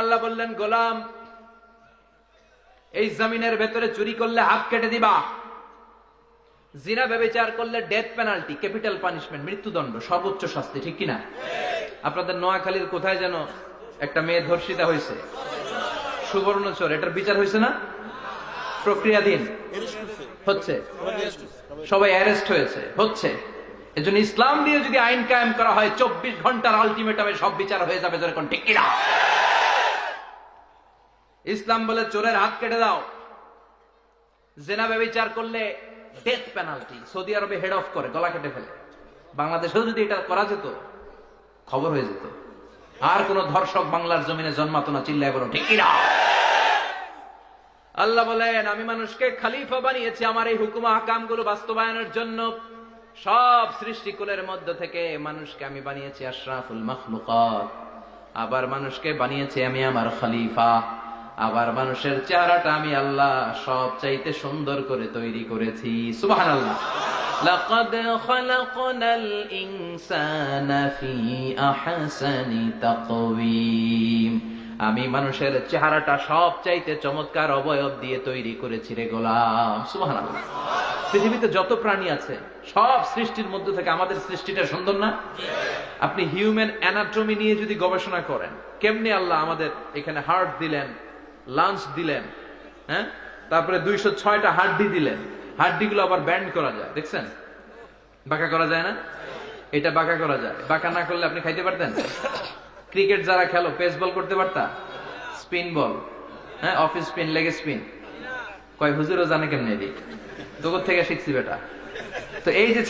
আল্লাহ বললেন, গোলাম, এই জমিনের ভেতরে চুরি করলে হাত কেটে দিবা, জিনা ব্যভিচার করলে ডেথ পেনাল্টি, ক্যাপিটাল পানিশমেন্ট, মৃত্যুদণ্ড, সর্বোচ্চ শাস্তি, ঠিক কিনা? আপনাদের নোয়াখালীর কোথায় যেন একটা মেয়ে ধর্ষিতা হয়েছে, সুবর্ণচর, এটার বিচার হয়েছে না? প্রক্রিয়াধীন হচ্ছে, সবাই অ্যারেস্ট হয়েছে, হচ্ছে। এজন্য ইসলাম দিয়ে যদি আইন কায়েম করা হয়, 24 ঘন্টার আলটিমেটামে সব বিচার হয়ে যাবে, যেরকম, ঠিক কিনা? ইসলাম বলে চোরের হাত কেটে দাও, জিনা ব্যভিচার করলে ডেথ পেনাল্টি। সৌদি আরবে হেড অফ করে, গলা কেটে ফেলে। বাংলাদেশেও যদি এটা করা যেত, খবর হয়ে যেত, আর কোন ধর্ষক বাংলার জমিনে জন্মাতো না। চিল্লায় বলো, ঠিক কিনা? আল্লাহ বলেন, আমি মানুষকে খলিফা বানিয়েছি আমার এই হুকুম আহকাম গুলো বাস্তবায়নের জন্য। সব সৃষ্টিকুলের মধ্য থেকে মানুষকে আমি বানিয়েছি আশরাফুল মাখলুকাত। আবার মানুষকে বানিয়েছি আমি আমার খলিফা। আবার মানুষের চেহারাটা আমি আল্লাহ সব চাইতে সুন্দর করে তৈরি করেছি। সুবহানাল্লাহ। লাকাদ খালাকনাল ইনসানা ফি আহসানি তাকওয়িম। আমি মানুষের চেহারাটা সব চাইতে চমৎকার অবয়ব দিয়ে তৈরি করেছি রে গোলাম। সুবহানাল্লাহ। পৃথিবীতে যত প্রাণী আছে সব সৃষ্টির মধ্য থেকে আমাদের সৃষ্টিটা সুন্দর না? আপনি হিউম্যান অ্যানাটমি নিয়ে যদি গবেষণা করেন, কেমনে আল্লাহ আমাদের এখানে হার্ট দিলেন, লাঞ্চ দিলেন, হ্যাঁ, তারপরে 206টা হাড্ডি দিলেন, হাড্ডিগুলো আবার ব্যান্ড করা যায়, দেখছেন? বাঁকা করা যায় না? এটা বাঁকা করা যায়। বাঁকা না করলে আপনি খাইতে পারতেন? ক্রিকেট যারা খেলো, পেস বল করতে পারতা? স্পিন বল, হ্যাঁ, অফিস স্পিন, লেগ স্পিন, কয় হুজুরও জানে কেমনে দিক, তোর থেকে শিখছি বেটা। তো এই যে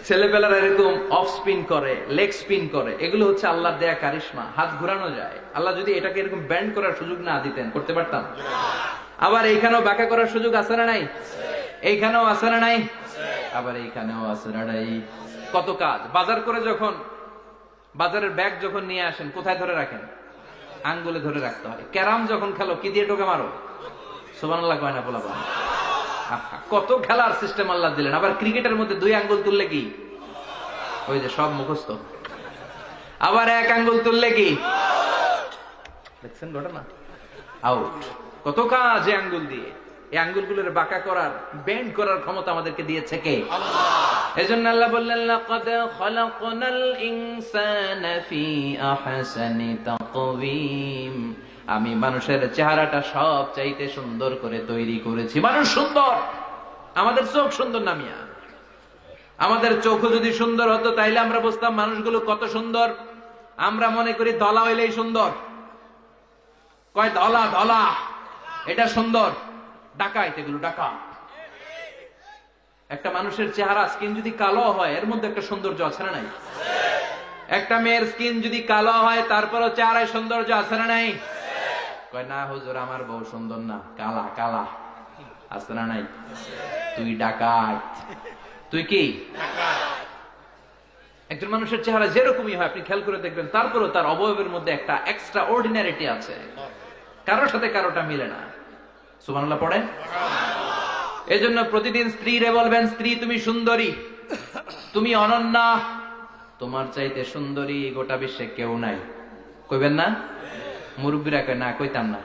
ছেলেপেলারা এরকম অফ স্পিন করে, লেগ স্পিন করে, এগুলো হচ্ছে আল্লাহর দেয়া কারিশমা। হাত ঘোরানো যায়। আল্লাহ যদি এটাকে এরকম ব্যান্ড করার সুযোগ না দিতেন, করতে পারতাম? আবার এইখানেও বাঁকা করার সুযোগ আছে না নাই? এইখানেও আছে না নাই? আবার এইখানেও আছে না নাই? কত কাজ। বাজার করে যখন বাজারের ব্যাগ যখন নিয়ে আসেন, কোথায় ধরে রাখেন? আঙ্গুলে ধরে রাখতে হয়। ক্যারাম যখন খেলো, কি দিয়ে টোকে মারো? সুবহানাল্লাহ কয় না বলাবা? কত খেলার সিস্টেম আল্লাহ দিলেন। আবার ক্রিকেটের মধ্যে 2 আঙ্গুল তুললে কি? ওই যে সব মুখস্থ। আবার 1 আঙ্গুল তুললে কি? দেখছেন ঘটনা? আউট। কত কাজ এই আঙ্গুল দিয়ে। এই আঙ্গুলগুলোর বাঁকা করার, বেন্ড করার ক্ষমতা আমাদেরকে দিয়েছে কে? আল্লাহ। এজন্য আল্লাহ বললেন, লাকাদ খালাকনাল ইনসানা ফি আহসানি তাকওয়িম। আমি মানুষের চেহারাটা সব চাইতে সুন্দর করে তৈরি করেছি। মানুষ সুন্দর, আমাদের চোখ সুন্দর না মিয়া? আমাদের চোখ যদি সুন্দর হতো তাইলে আমরা বুঝতাম মানুষগুলো কত সুন্দর। আমরা মনে করি ধলা হইলেই সুন্দর। কয় ধলা, ধলা এটা সুন্দর। ডাকাইত, এগুলো ডাকাত। একটা মানুষের চেহারা, স্কিন যদি কালো হয়, এর মধ্যে একটা সৌন্দর্য আছে না নাই? একটা মেয়ের স্কিন যদি কালো হয়, তারপরও চেহারায় সৌন্দর্য আছে না নাই? কয় না হুজুর, আমার বউ সুন্দর না, কালা কালা। আছে না নাই? তুই ডাকাত। তুই কি? একজন মানুষের চেহারা যেরকমই হয় আপনি খেয়াল করে দেখবেন, তারপরও তার অবয়বের মধ্যে একটা এক্সট্রা অর্ডিনারিটি আছে, কারোর সাথে কারোটা মিলে না। সুবহানাল্লাহ পড়েন। এজন্য প্রতিদিন স্ত্রীরে বলবেন, স্ত্রী তুমি সুন্দরী, তুমি অনন্যা, তোমার চাইতে সুন্দরী গোটা বিশ্বে কেউ নাই। কইবেন না? মুরব্বীরা কয় না, কইতাম না,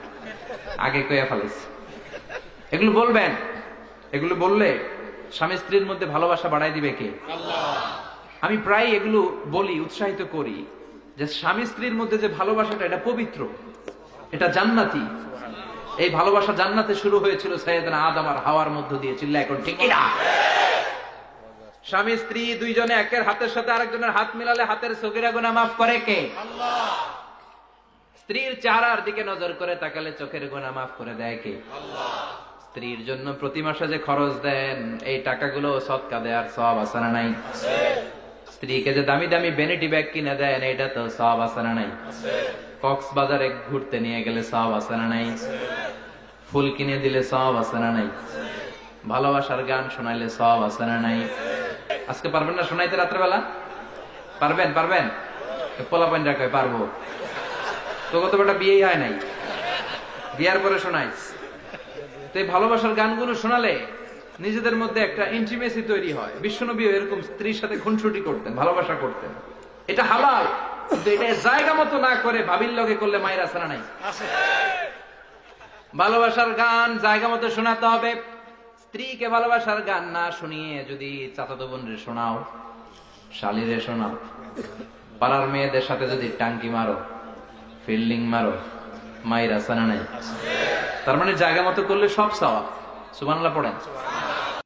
আগে কইয়া ফেলেছি। এগুলো বলবেন। এগুলো বললে স্বামী স্ত্রীর মধ্যে ভালোবাসা বাড়াই দিবে কে? আল্লাহ। আমি প্রায় এগুলো বলি, উৎসাহিত করি যে স্বামী স্ত্রীর মধ্যে যে ভালোবাসাটা, এটা পবিত্র, এটা জান্নাতি। এই ভালোবাসা জান্নাতে শুরু হয়েছিল সাইয়েদনা আদম আর হাওয়ার মধ্য দিয়ে। চিল্লা এখন, ঠিক কিনা? স্বামী স্ত্রী দুইজনে একের হাতের সাথে আরেকজনের হাত মিলালে হাতের সগীরা গুনাহ মাফ করে কে? আল্লাহ। স্ত্রীর চেহারার দিকে নজর করে তাকালে চোখের গুনাহ মাফ করে দেয় কে? আল্লাহ। স্ত্রীর জন্য প্রতি মাসে যে খরচ দেন, এই টাকাগুলো সদকা দেওয়ার সওয়াব আছে না নাই? আছে। স্ত্রীকে যে দামি দামি ভ্যানিটি ব্যাগ কিনে দেন, এটা তো সওয়াব আছে না নাই? আছে। কক্সবাজারে ঘুরতে নিয়ে গেলে সওয়াব আছে না নাই? আছে। ফুল কিনে দিলে সওয়াব আছে না নাই? আছে। ভালোবাসার গান শোনাইলে সওয়াব আছে না নাই? আজকে পারবেন না শোনাইতে রাত্রেবেলা? পারবেন? পারবেন? পোলাপাইন কয় পারবো। তো কত বেটা বিয়েই হয় নাই, বিয়ার পরে শোনাইস। তো এই ভালোবাসার গানগুলো শোনালে নিজেদের মধ্যে একটা ইন্টিমেসি তৈরি হয়। বিশ্বনবী এরকম স্ত্রীর সাথে খুনসুটি করতেন, ভালোবাসা করতেন। এটা হালাল। কিন্তু এটা জায়গা মতো না করে ভাবির লগে করলে মায়ের আসারা নাই। ভালোবাসার গান জায়গা মতো শোনাতে হবে। স্ত্রীকে ভালোবাসার গান না শুনিয়ে যদি চাচাতো বোনরে শোনাও, শালিরে শোনাও, পাড়ার মেয়েদের সাথে যদি টাঙ্কি মারো, ফিল্ডিং মারো, মায়ের আসারা নাই। তার মানে জায়গা মতো করলে সব সওয়াব। সুবহানাল্লাহ পড়েন।